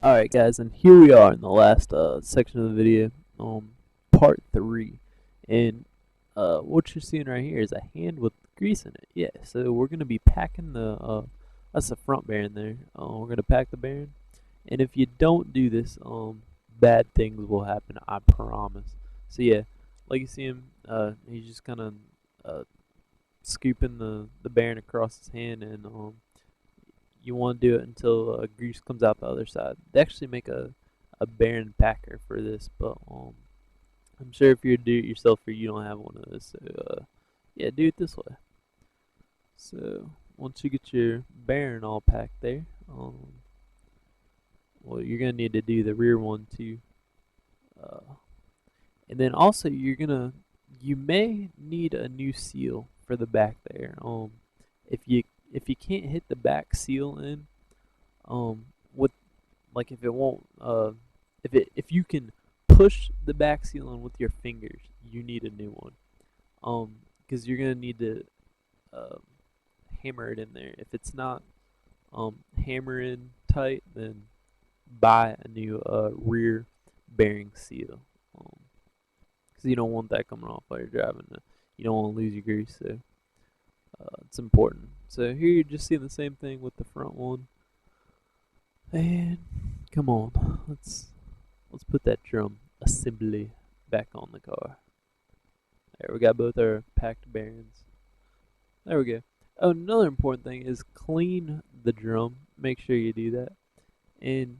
Alright guys, and here we are in the last section of the video, part 3. And what you're seeing right here is a hand with grease in it. Yeah, so we're going to be packing that's the front bearing there. We're going to pack the bearing. And if you don't do this, bad things will happen, I promise. So yeah, like you see him, he's just kind of scooping the bearing across his hand, and you want to do it until grease comes out the other side. They actually make a bearing packer for this, but I'm sure if you're do it yourself or you don't have one of those, so yeah, do it this way. So once you get your bearing all packed there, well, you're gonna need to do the rear one too, uh, and then also you may need a new seal for the back there. If you can't hit the back seal in, with like if it won't if you can push the back seal in with your fingers, you need a new one. Because you're gonna need to uh, hammer it in there. If it's not hammer in tight, then buy a new rear bearing seal. Because you don't want that coming off while you're driving. You don't want to lose your grease, so it's important. So here you're just seeing the same thing with the front one. And come on, let's put that drum assembly back on the car. There, we got both our packed bearings. There we go. Oh, another important thing is clean the drum. Make sure you do that. And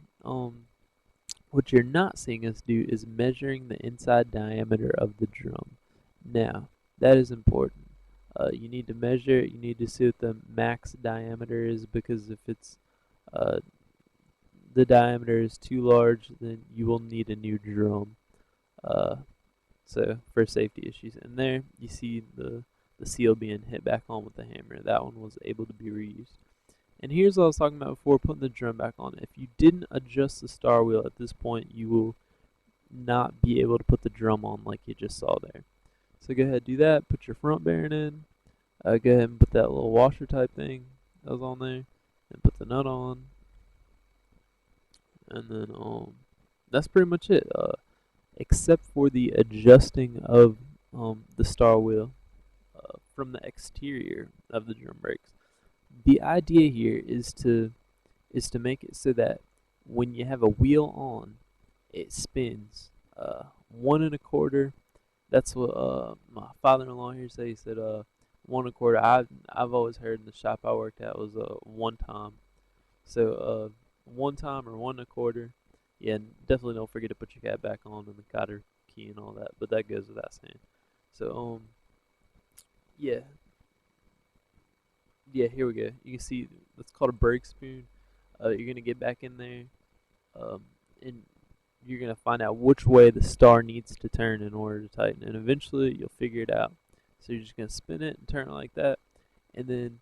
what you're not seeing us do is measuring the inside diameter of the drum. Now, that is important. You need to measure it. You need to see what the max diameter is, because if it's the diameter is too large, then you will need a new drum. Uh, so for safety issues. And there you see the seal being hit back on with the hammer. That one was able to be reused. And here's what I was talking about before, putting the drum back on. If you didn't adjust the star wheel at this point, you will not be able to put the drum on like you just saw there. So go ahead, do that. Put your front bearing in. Go ahead and put that little washer type thing that was on there, and put the nut on. And then that's pretty much it. Except for the adjusting of the star wheel from the exterior of the drum brakes. The idea here is to make it so that when you have a wheel on, it spins 1 1/4. That's what my father-in-law here said. He said 1 1/4. I've always heard in the shop I worked at was 1 time. So 1 time or 1 1/4. Yeah, definitely don't forget to put your cap back on and the cotter key and all that. But that goes without saying. So yeah, yeah. Here we go. You can see that's called a brake spoon. You're gonna get back in there, and you're gonna find out which way the star needs to turn in order to tighten. And eventually you'll figure it out. So you're just gonna spin it and turn it like that, and then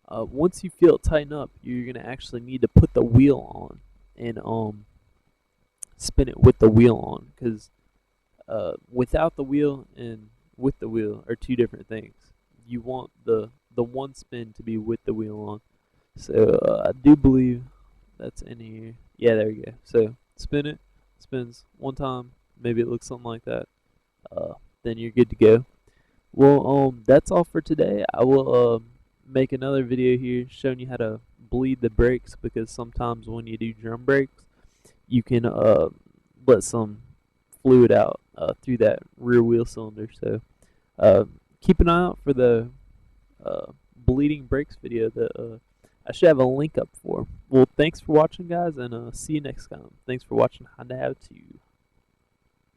once you feel it tighten up, you're gonna actually need to put the wheel on and spin it with the wheel on, because without the wheel and with the wheel are two different things. You want the one spin to be with the wheel on. So I do believe that's in here. Yeah, there we go. So spin it, spins 1 time. Maybe it looks something like that. Then you're good to go. Well, that's all for today. I will make another video here showing you how to bleed the brakes, because sometimes when you do drum brakes, you can let some fluid out through that rear wheel cylinder. So keep an eye out for the bleeding brakes video that I should have a link up for. Well, thanks for watching, guys, and see you next time. Thanks for watching Honda How To.